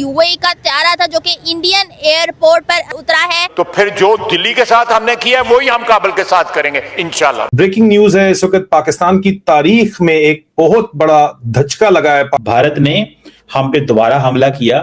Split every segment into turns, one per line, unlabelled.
UAE का त्यारा था जो कि इंडियन एयरपोर्ट पर उतरा है।
तो फिर जो दिल्ली के साथ हमने किया है वही हम काबुल के साथ करेंगे इंशाल्लाह।
ब्रेकिंग न्यूज है इस वक्त पाकिस्तान की तारीख में एक बहुत बड़ा धचका लगा है।
भारत ने हम पे दोबारा हमला किया,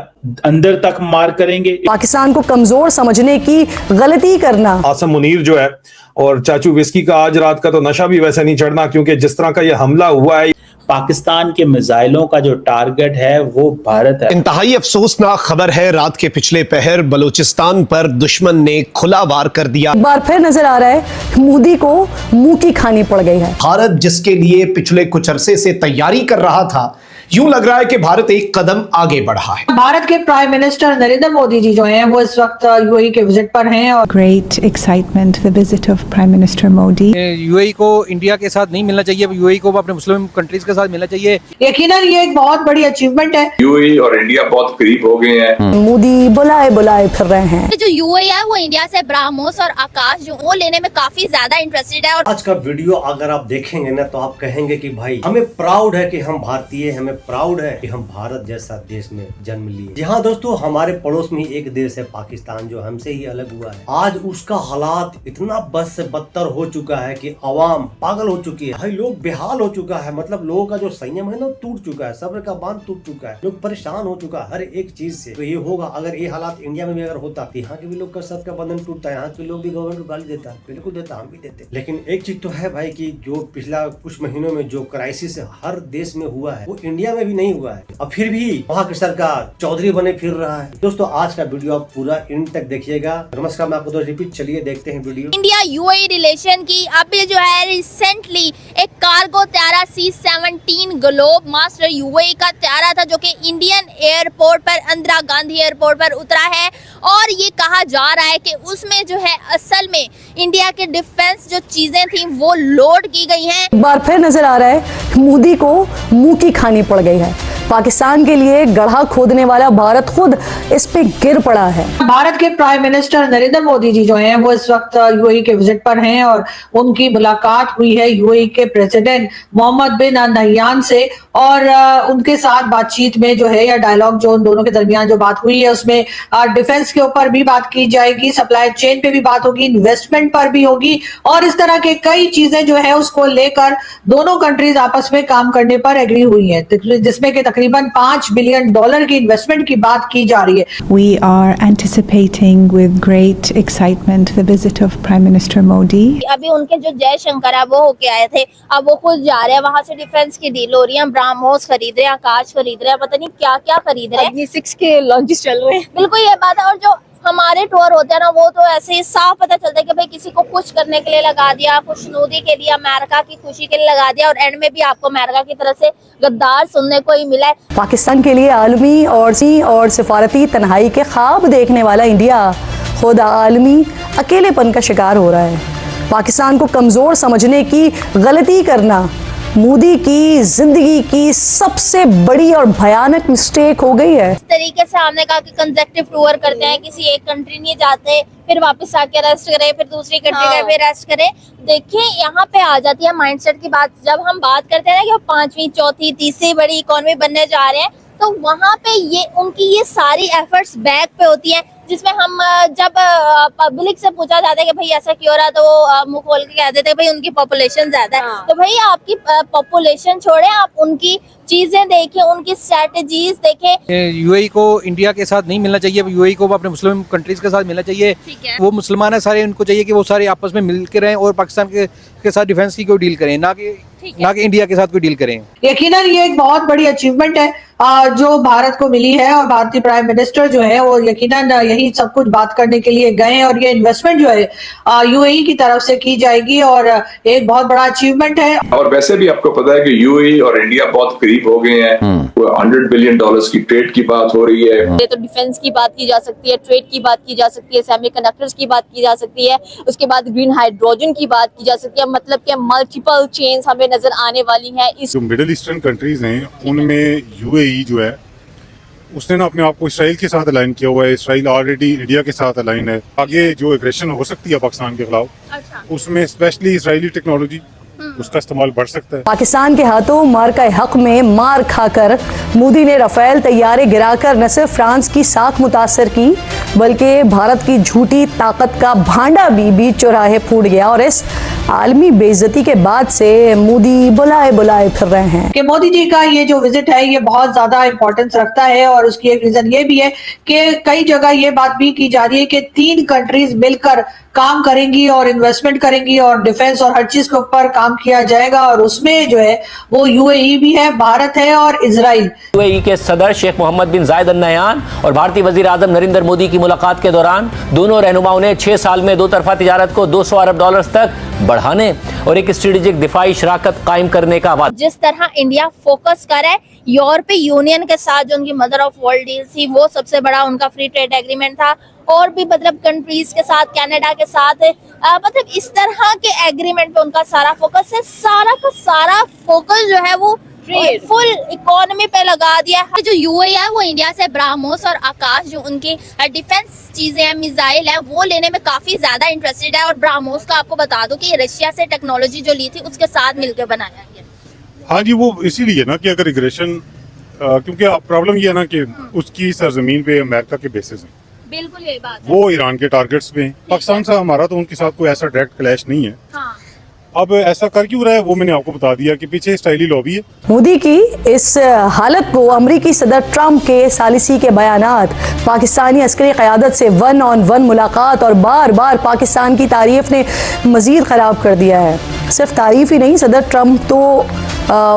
अंदर तक मार करेंगे।
पाकिस्तान को कमजोर समझने की गलती करना।
आसम मुनीर जो है और चाचू विस्की का आज रात का तो नशा भी वैसे नहीं चढ़ना, क्योंकि जिस तरह का ये हमला हुआ है,
पाकिस्तान के मिसाइलों का जो टारगेट है वो भारत है।
इंतहाई अफसोसनाक खबर है, रात के पिछले पहर बलूचिस्तान पर दुश्मन ने खुला वार कर दिया।
एक बार फिर नजर आ रहा है मोदी को मुंह की खानी पड़ गई है।
भारत जिसके लिए पिछले कुछ अरसे से तैयारी कर रहा था, यूं लग रहा है कि भारत एक कदम आगे बढ़ा है।
भारत के प्राइम मिनिस्टर नरेंद्र मोदी जी जो हैं वो इस वक्त यूएई के विजिट पर हैं और
Great excitement, the visit of Prime Minister Modi.
UAE को इंडिया के साथ नहीं मिलना चाहिए, यूएई को अपने मुस्लिम कंट्रीज के साथ मिलना चाहिए।
यकीनन ये एक बहुत बड़ी अचीवमेंट है।
यूएई और इंडिया बहुत करीब हो गए हैं।
मोदी बुलाए बुलाए फिर रहे हैं।
जो यूएई है वो इंडिया से ब्रह्मोस और आकाश जो वो लेने में काफी ज्यादा इंटरेस्टेड है। और
आज का वीडियो अगर आप देखेंगे ना तो आप कहेंगे कि भाई हमें प्राउड है कि हम भारतीय, हमें प्राउड है कि हम भारत जैसा देश में जन्म लिए। जी हाँ दोस्तों, हमारे पड़ोस में एक देश है पाकिस्तान जो हमसे ही अलग हुआ है। आज उसका हालात इतना बद से बदतर हो चुका है कि अवाम पागल हो चुकी है, भाई लोग बेहाल हो चुका है। मतलब लोगों का जो संयम है ना टूट चुका है, सब्र का बांध टूट चुका है, लोग परेशान हो चुका है हर एक चीज से। तो ये होगा, अगर ये हालात इंडिया में भी अगर होता तो यहाँ के भी लोग का सत का बंधन टूटता है, यहाँ के लोग भी गवर्नमेंट को गाली देता है, बिल्कुल देता, हम भी देते। लेकिन एक चीज तो है भाई कि जो पिछला कुछ महीनों में जो क्राइसिस हर देश में हुआ है वो इंडिया में भी नहीं हुआ है, और फिर भी वहाँ की सरकार चौधरी बने फिर रहा है। दोस्तों आज का वीडियो आप पूरा एंड तक देखिएगा। नमस्कार, मैं आपको दोस्त रिपीट, चलिए देखते हैं वीडियो।
इंडिया यूएई रिलेशन की अभी जो है रिसेंटली एक कार्गो त्यारा C-17 ग्लोब मास्टर यूएई का त्यारा था जो कि इंडियन एयरपोर्ट पर, इंदिरा गांधी एयरपोर्ट पर उतरा है। और ये कहा जा रहा है कि उसमें जो है असल में इंडिया के डिफेंस जो चीजें थी वो लोड की गई हैं।
एक बार फिर नजर आ रहा है मोदी को मुंह की खानी पड़ गई है। पाकिस्तान के लिए गड्ढा खोदने वाला भारत खुद इस पे गिर पड़ा है।
भारत के प्राइम मिनिस्टर नरेंद्र मोदी जी जो हैं वो इस वक्त यूएई के विजिट पर हैं और उनकी मुलाकात हुई है यूएई के प्रेसिडेंट मोहम्मद बिन नह्यान से। और उनके साथ बातचीत में जो है या डायलॉग जो उन दोनों के दरमियान जो बात हुई है उसमें डिफेंस के ऊपर भी बात की जाएगी, सप्लाई चेन पे भी बात होगी, इन्वेस्टमेंट पर भी होगी और इस तरह के कई चीजें जो है उसको लेकर दोनों कंट्रीज आपस में काम करने पर एग्री हुई है, जिसमें कि तकरीबन $5 बिलियन की इन्वेस्टमेंट की बात की जा रही है।
We are anticipating with great excitement the visit of Prime Minister Modi.
अभी उनके जो जयशंकर है वो होके आए थे, अब वो खुद जा रहे हैं, वहाँ से डिफेंस की डील हो रही है, ब्रह्मोस खरीद रहे हैं, आकाश खरीद रहे हैं, पता नहीं क्या क्या खरीद रहे हैं। 6 के लॉन्चेस चल रहे हैं, बिल्कुल ये बात है। और जो हमारे टूर होते हैं ना वो तो ऐसे ही साफ पता चलता है कि भाई किसी को खुश करने के लिए लगा दिया, खुशनुदी के लिए, अमेरिका की खुशी के लिए लगा दिया, और एंड में भी आपको अमेरिका की तरफ से गद्दार सुनने को ही मिला है।
पाकिस्तान के लिए आलमी और सिफारती तन्हाई के ख्वाब देखने वाला इंडिया खुद आलमी अकेलेपन का शिकार हो रहा है। पाकिस्तान को कमजोर समझने की गलती करना मोदी की जिंदगी की सबसे बड़ी और भयानक मिस्टेक हो गई है।
इस तरीके से हमने कहा कि कंसेक्टिव टूर करते हैं, किसी एक कंट्री नहीं जाते, फिर वापस आके रेस्ट करें, फिर दूसरी कंट्री गए फिर रेस्ट करें। देखिए यहाँ पे आ जाती है माइंडसेट की बात। जब हम बात करते हैं ना कि 5वीं, 4थी, 3री बड़ी इकोनॉमी बनने जा रहे हैं, तो वहाँ पे ये उनकी ये सारी एफर्ट्स बैक पे होती हैं, जिसमें हम जब पब्लिक से पूछा जाता है कि भाई ऐसा क्यों रहा, तो वो मुंह खोल के कह देते हैं भाई उनकी पॉपुलेशन ज्यादा है। तो भाई आपकी पॉपुलेशन छोड़े, आप उनकी चीजें देखें, उनकी स्ट्रेटेजीज देखें।
यूएई को इंडिया के साथ नहीं मिलना चाहिए, यूएई को अपने मुस्लिम कंट्रीज के साथ मिलना चाहिए। वो मुसलमान है सारे, उनको चाहिए कि वो सारे आपस में मिल के रहें और पाकिस्तान के साथ डिफेंस की कोई डील करें, ना कि इंडिया के साथ कोई डील करें।
यकीनन ये एक बहुत बड़ी अचीवमेंट है जो भारत को मिली है और भारतीय प्राइम मिनिस्टर जो है वो यकीनन यही सब कुछ बात करने के लिए गए और ये इन्वेस्टमेंट जो है यूएई की तरफ से की जाएगी और एक बहुत बड़ा अचीवमेंट है।
और वैसे भी आपको पता है कि यूएई और इंडिया बहुत करीब हो गए हैं, $100 बिलियन की ट्रेड की बात हो रही है।
ये तो डिफेंस की बात की जा सकती है, ट्रेड की बात की जा सकती है, सेमीकंडक्टर्स की बात की जा सकती है, उसके बाद ग्रीन हाइड्रोजन की बात की जा सकती है। मतलब कि मल्टीपल चेन्स हमें नजर आने वाली हैं।
जो मिडिल ईस्टर्न कंट्रीज हैं उनमें यूएई जो है उसने ना अपने आप को इसराइल के साथ अलाइन किया हुआ है। इसराइल ऑलरेडी इंडिया के साथ अलाइन है। आगे जो एग्रेशन हो सकती है पाकिस्तान के खिलाफ, उसमें स्पेशली इसराइली टेक्नोलॉजी उसका इस्तेमाल बढ़ सकता है।
पाकिस्तान के हाथों मार का हक में मार खाकर मोदी ने राफेल तैयारे गिराकर न सिर्फ फ्रांस की साख मुतासर की, बल्कि भारत की झूठी ताकत का भांडा भी बीच चौराहे फूट गया। और इस आलमी बेइज्जती के बाद से मोदी बुलाए बुलाए फिर रहे हैं
कि मोदी जी का ये जो विजिट है ये बहुत ज्यादा इंपॉर्टेंस रखता है। और उसकी एक रीजन ये भी है कि कई जगह ये बात भी की जा रही है कि 3 कंट्रीज मिलकर काम करेंगी और इन्वेस्टमेंट करेंगी और डिफेंस और हर चीज के ऊपर काम किया जाएगा। और उसमें जो है वो यूएई भी है, भारत है और इजराइल।
यूएई के सदर शेख मोहम्मद बिन जायद अल नहयान और भारतीय वजीर आजम नरेंद्र मोदी की मुलाकात के दौरान दोनों रहनुमाओं ने 6 साल में 2 तरफा तिजारत को $200 अरब तक बढ़ाने और एक स्ट्रेटेजिक दिफाई शराकत कायम करने का वादा।
जिस तरह इंडिया फोकस करे यूरोपीय यूनियन के साथ, जो उनकी मदर ऑफ वर्ल्ड डील थी, वो सबसे बड़ा उनका फ्री ट्रेड एग्रीमेंट था। और भी मतलब कंट्रीज के साथ, कनाडा के साथ, मतलब इस तरह के एग्रीमेंट पे उनका सारा फोकस है। सारा का सारा फोकस जो है वो फुल इकोनॉमी पे लगा दिया है। जो यूएई है वो इंडिया से ब्रह्मोस और आकाश, जो उनकी डिफेंस चीजें हैं, मिसाइल है, वो लेने में काफी ज्यादा इंटरेस्टेड है। और ब्रह्मोस का आपको बता दूं कि रशिया से टेक्नोलॉजी जो ली थी उसके साथ मिलकर बनाया गया।
हाँ जी, वो इसीलिए ना कि अगर एग्रेशन, क्योंकि प्रॉब्लम ये है ना कि उसकी सरजमीन पे अमेरिका के बेसिस हैं,
बिल्कुल यही बात है।
वो ईरान के टारगेट्स पे हैं। पाकिस्तान से हमारा तो उनके साथ कोई ऐसा डायरेक्ट क्लैश नहीं है।
हाँ।
अब ऐसा कर क्यों रहा है वो मैंने आपको बता दिया कि पीछे स्टाइली लॉबी है।
मोदी की इस हालत को अमरीकी सदर ट्रंप के सालिसी के बयानात, पाकिस्तानी अस्करी क़यादत से 1-on-1 मुलाकात और बार बार पाकिस्तान की तारीफ ने मजीद ख़राब कर दिया है। सिर्फ तारीफ ही नहीं, सदर ट्रंप तो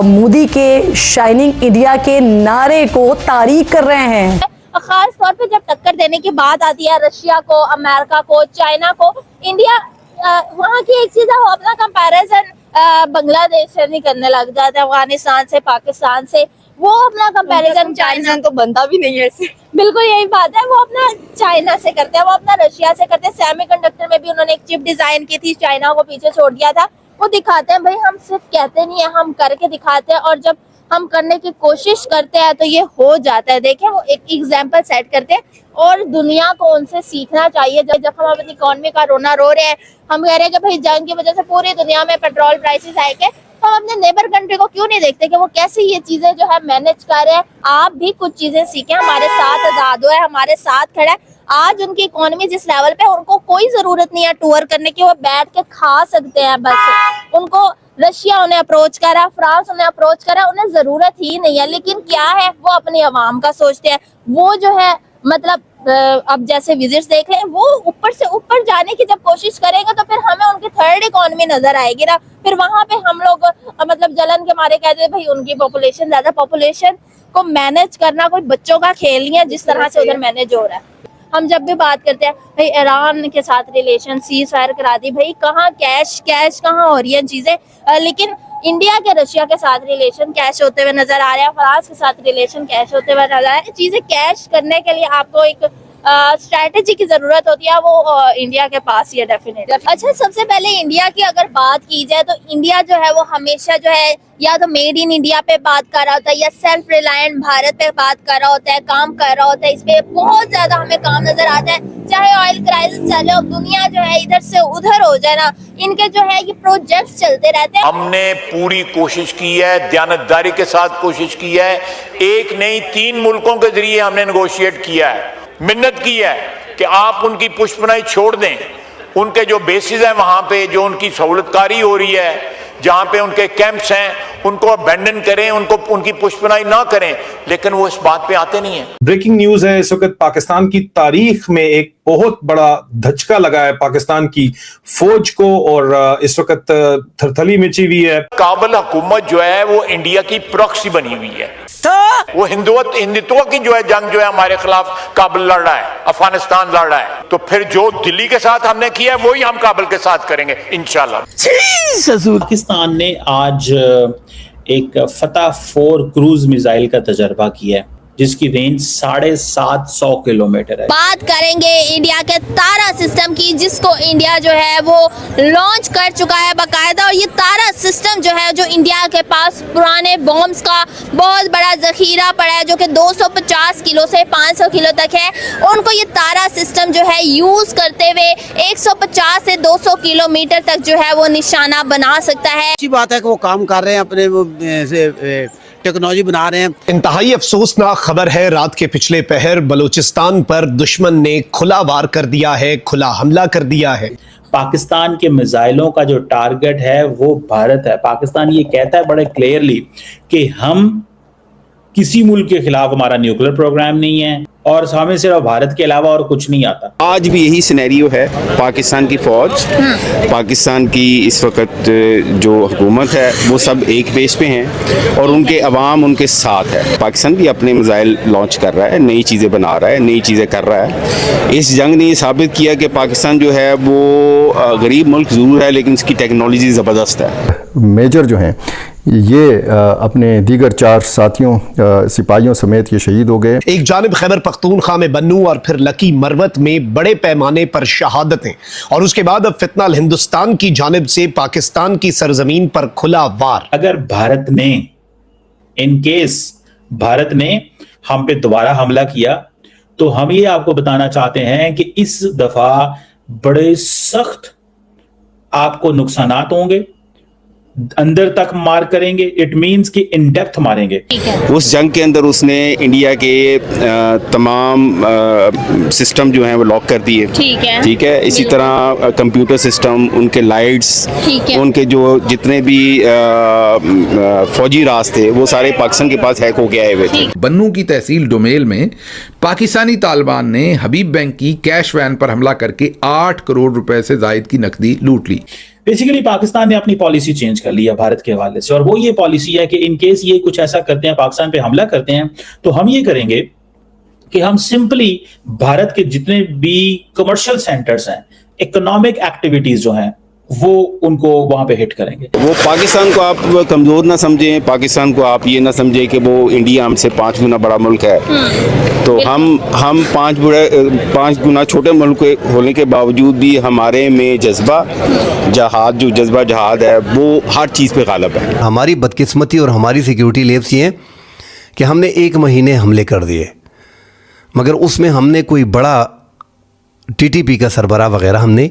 मोदी के शाइनिंग इंडिया के नारे को तारीख कर रहे हैं।
खास तौर पे जब टक्कर देने की बात आती है रशिया को, अमेरिका को, चाइना को, इंडिया वहाँ की एक चीज है, वो अपना कंपैरिजन बांग्लादेश से नहीं करने लग जाता है, अफगानिस्तान से, पाकिस्तान से। वो अपना कंपैरिजन चाइना तो बनता भी नहीं है ऐसे। बिल्कुल यही बात है, वो अपना चाइना से करते हैं, वो अपना रशिया से करते हैं। सेमीकंडक्टर में भी उन्होंने एक चिप डिजाइन की थी, चाइना को पीछे छोड़ दिया था। वो दिखाते हैं भाई, हम सिर्फ कहते नहीं है, हम करके दिखाते हैं। और जब हम करने की कोशिश करते हैं तो ये हो जाता है। देखें, वो एक एग्जाम्पल सेट करते हैं और दुनिया को उनसे सीखना चाहिए। जब हम अपनी इकोनॉमी का रोना रो रहे हैं, हम कह रहे हैं कि भाई जंग की वजह से पूरी दुनिया में पेट्रोल प्राइसेस आएंगे, तो हम अपने नेबर कंट्री को क्यों नहीं देखते कि वो कैसे ये चीजें जो है मैनेज कर रहे हैं। आप भी कुछ चीजें सीखें, हमारे साथ आजाद हुआ है, हमारे साथ खड़ा है। आज उनकी इकोनॉमी जिस लेवल पे, उनको कोई जरूरत नहीं है टूर करने की, वो बैठ के खा सकते हैं बस। उनको रशिया उन्हें अप्रोच कर रहा है, फ्रांस उन्हें अप्रोच कर रहा है, उन्हें जरूरत ही नहीं है। लेकिन क्या है, वो अपनी आवाम का सोचते हैं। वो जो है मतलब अब जैसे विजिट्स देख लें, वो ऊपर से ऊपर जाने की जब कोशिश करेंगे तो फिर हमें उनकी थर्ड इकोनॉमी नजर आएगी ना। फिर वहां पे हम लोग मतलब जलन के मारे कहते हैं भाई उनकी पॉपुलेशन ज्यादा। पॉपुलेशन को मैनेज करना कोई बच्चों का खेल नहीं है, जिस तरह से उधर मैनेज हो रहा है। हम जब भी बात करते हैं भाई ईरान के साथ रिलेशन सीज फायर करा दी, भाई कहाँ कैश कहाँ हो रही है चीजें। लेकिन इंडिया के रशिया के साथ रिलेशन कैश होते हुए नजर आ रहे हैं, फ्रांस के साथ रिलेशन कैश होते हुए नजर आ रहे हैं। चीजें कैश करने के लिए आपको एक स्ट्रैटेजी की जरूरत होती है, वो इंडिया के पास ही है डेफिनेटली। अच्छा, सबसे पहले इंडिया की अगर बात की जाए तो इंडिया जो है वो हमेशा जो है या तो मेड इन इंडिया पे बात कर रहा होता है या सेल्फ रिलायंट भारत पे बात कर रहा होता है, काम कर रहा होता है। इस पे बहुत ज्यादा हमें काम नजर आता है। चाहे ऑयल क्राइसिस चले हो, दुनिया जो है इधर से उधर हो जाए ना, इनके जो है ये प्रोजेक्ट चलते रहते हैं।
हमने पूरी कोशिश की है, दयानतदारी के साथ कोशिश की है। एक नहीं 3 मुल्कों के जरिए हमने नेगोशिएट किया है, मिन्नत की है कि आप उनकी पुष्पनाई छोड़ दें। उनके जो बेसिस हैं वहां पे जो उनकी सहूलतकारी हो रही है, जहां पे उनके कैंप्स हैं, उनको अबैंडन करें, उनको उनकी पुष्पनाई ना करें। लेकिन वो इस बात पे आते नहीं है।
ब्रेकिंग न्यूज है इस वक्त, पाकिस्तान की तारीख में एक बहुत बड़ा धचका लगा है पाकिस्तान की फौज को और इस वक्त थरथली मची हुई है।
काबुल हुकूमत जो है वो इंडिया की प्रॉक्सी बनी हुई है। वो हिंदुत्व की जो है जंग जो है हमारे खिलाफ काबुल लड़ रहा है, अफगानिस्तान लड़ रहा है। तो फिर जो दिल्ली के साथ हमने किया है वही हम काबुल के साथ करेंगे इंशाल्लाह।
पाकिस्तान ने आज एक फतह 4 क्रूज मिसाइल का तजर्बा किया है जिसकी रेंज 750 किलोमीटर है।
बात करेंगे इंडिया के तारा सिस्टम की, जिसको इंडिया जो है वो लॉन्च कर चुका है बाकायदा। और ये तारा सिस्टम जो है, जो इंडिया के पास पुराने बॉम्ब्स का बहुत बड़ा जखीरा पड़ा है, जो कि 250 किलो से 500 किलो तक है, उनको ये तारा सिस्टम जो है यूज करते हुए 150 से 200 किलोमीटर तक जो है वो निशाना बना सकता है।
अच्छी बात है कि वो काम कर रहे हैं, अपने टेक्नोलॉजी बना रहे हैं।
इंतहाई अफसोसनाक खबर है, रात के पिछले पहर बलूचिस्तान पर दुश्मन ने खुला वार कर दिया है, खुला हमला कर दिया है।
पाकिस्तान के मिसाइलों का जो टारगेट है वो भारत है। पाकिस्तान ये कहता है बड़े क्लियरली कि हम किसी मुल्क के खिलाफ हमारा न्यूक्लियर प्रोग्राम नहीं है और हमें सिर्फ भारत के अलावा और कुछ नहीं आता।
आज भी यही सिनेरियो है। पाकिस्तान की फौज, पाकिस्तान की इस वक्त जो हुकूमत है वो सब एक पेज पे हैं और उनके अवाम उनके साथ है। पाकिस्तान भी अपने मिसाइल लॉन्च कर रहा है, नई चीज़ें बना रहा है, नई चीज़ें कर रहा है। इस जंग ने ये साबित किया कि पाकिस्तान जो है वो गरीब मुल्क ज़रूर है लेकिन इसकी टेक्नोलॉजी ज़बरदस्त है।
मेजर जो हैं ये अपने दीगर 4 साथियों सिपाहियों समेत ये शहीद हो गए।
एक जानिब खैबर पख्तूनख्वा में बन्नू और फिर लकी मरवत में बड़े पैमाने पर शहादतें, और उसके बाद अब फितना हिंदुस्तान की जानिब से पाकिस्तान की सरजमीन पर खुला वार।
अगर भारत ने इनकेस भारत ने हम पे दोबारा हमला किया तो हम ये आपको बताना चाहते हैं कि इस दफा बड़े सख्त आपको नुकसानात होंगे, अंदर तक मार करेंगे। इट मींस कि इन डेप्थ मारेंगे।
उस जंग के अंदर उसने इंडिया के तमाम सिस्टम जो हैं वो लॉक कर दिए। ठीक है। इसी तरह कंप्यूटर सिस्टम, उनके लाइट्स, उनके जो जितने भी फौजी रास्ते वो सारे पाकिस्तान के पास हैक हो गए हुए थे।
बन्नू की तहसील डोमेल में पाकिस्तानी तालिबान ने हबीब बैंक की कैश वैन पर हमला करके 8 करोड़ रुपए से जायद की नकदी लूट ली।
बेसिकली पाकिस्तान ने अपनी पॉलिसी चेंज कर ली है भारत के हवाले से, और वो ये पॉलिसी है कि इनकेस ये कुछ ऐसा करते हैं, पाकिस्तान पे हमला करते हैं, तो हम ये करेंगे कि हम सिंपली भारत के जितने भी कमर्शियल सेंटर्स हैं, इकोनॉमिक एक्टिविटीज जो हैं, वो उनको वहां पे हिट करेंगे।
वो पाकिस्तान को आप कमजोर ना समझें, पाकिस्तान को आप ये ना समझें कि वो इंडिया हमसे 5 गुना बड़ा मुल्क है। तो हम 5 गुना छोटे मुल्क होने के बावजूद भी हमारे में जज्बा जहाद है वो हर चीज़ पे गालिब है।
हमारी बदकिस्मती और हमारी सिक्योरिटी लेब्स ये कि हमने 1 महीने हमले कर दिए, मगर उसमें हमने कोई बड़ा TTP का सरबराह वगैरह हमने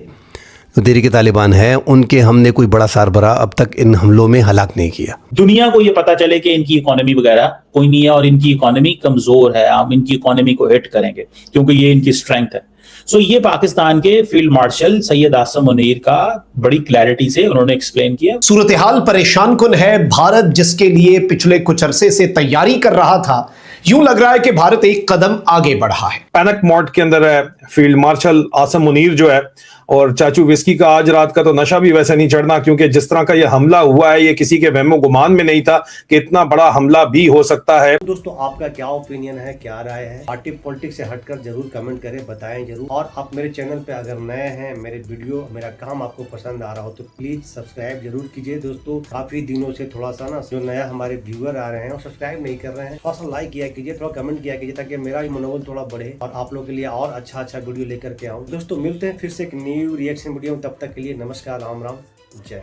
तहरीक तालिबान है उनके हमने कोई बड़ा सरबराह अब तक इन हमलों में हलाक नहीं किया।
दुनिया को ये पता चले कि इनकी इकोनॉमी वगैरह कोई नहीं है और इनकी इकोनॉमी कमजोर है, हम इनकी इकोनॉमी को हिट करेंगे क्योंकि ये इनकी स्ट्रेंथ है। सो ये पाकिस्तान के फील्ड मार्शल सैयद आसम मुनीर का बड़ी क्लैरिटी से उन्होंने एक्सप्लेन किया।
सूरत हाल परेशान कुन है। भारत जिसके लिए पिछले कुछ अरसे से तैयारी कर रहा था, यूं लग रहा है कि भारत एक कदम आगे बढ़ा है।
पैनक मोड के अंदर है फील्ड मार्शल आसम मुनीर जो है, और चाचू विस्की का आज रात का तो नशा भी वैसे नहीं चढ़ना, क्योंकि जिस तरह का ये हमला हुआ है ये किसी के वहमो गुमान में नहीं था कि इतना बड़ा हमला भी हो सकता है।
दोस्तों आपका क्या ओपिनियन है, क्या राय है? पार्टी पॉलिटिक्स से हटकर जरूर कमेंट करें, बताएं जरूर। और आप मेरे चैनल पे अगर नए हैं, मेरे वीडियो मेरा काम आपको पसंद आ रहा हो तो प्लीज सब्सक्राइब जरूर कीजिए। दोस्तों काफी दिनों से थोड़ा सा ना जो नया हमारे व्यूअर आ रहे हैं और सब्सक्राइब नहीं कर रहे हैं, थोड़ा सा लाइक किया कीजिए, थोड़ा कमेंट किया कीजिए ताकि मेरा भी मनोबल थोड़ा बढ़े और आप लोगों के लिए और अच्छा वीडियो लेकर के आऊँ। दोस्तों मिलते हैं फिर से एक न्यू रिएक्शन वीडियो, तब तक के लिए नमस्कार, राम राम, जय।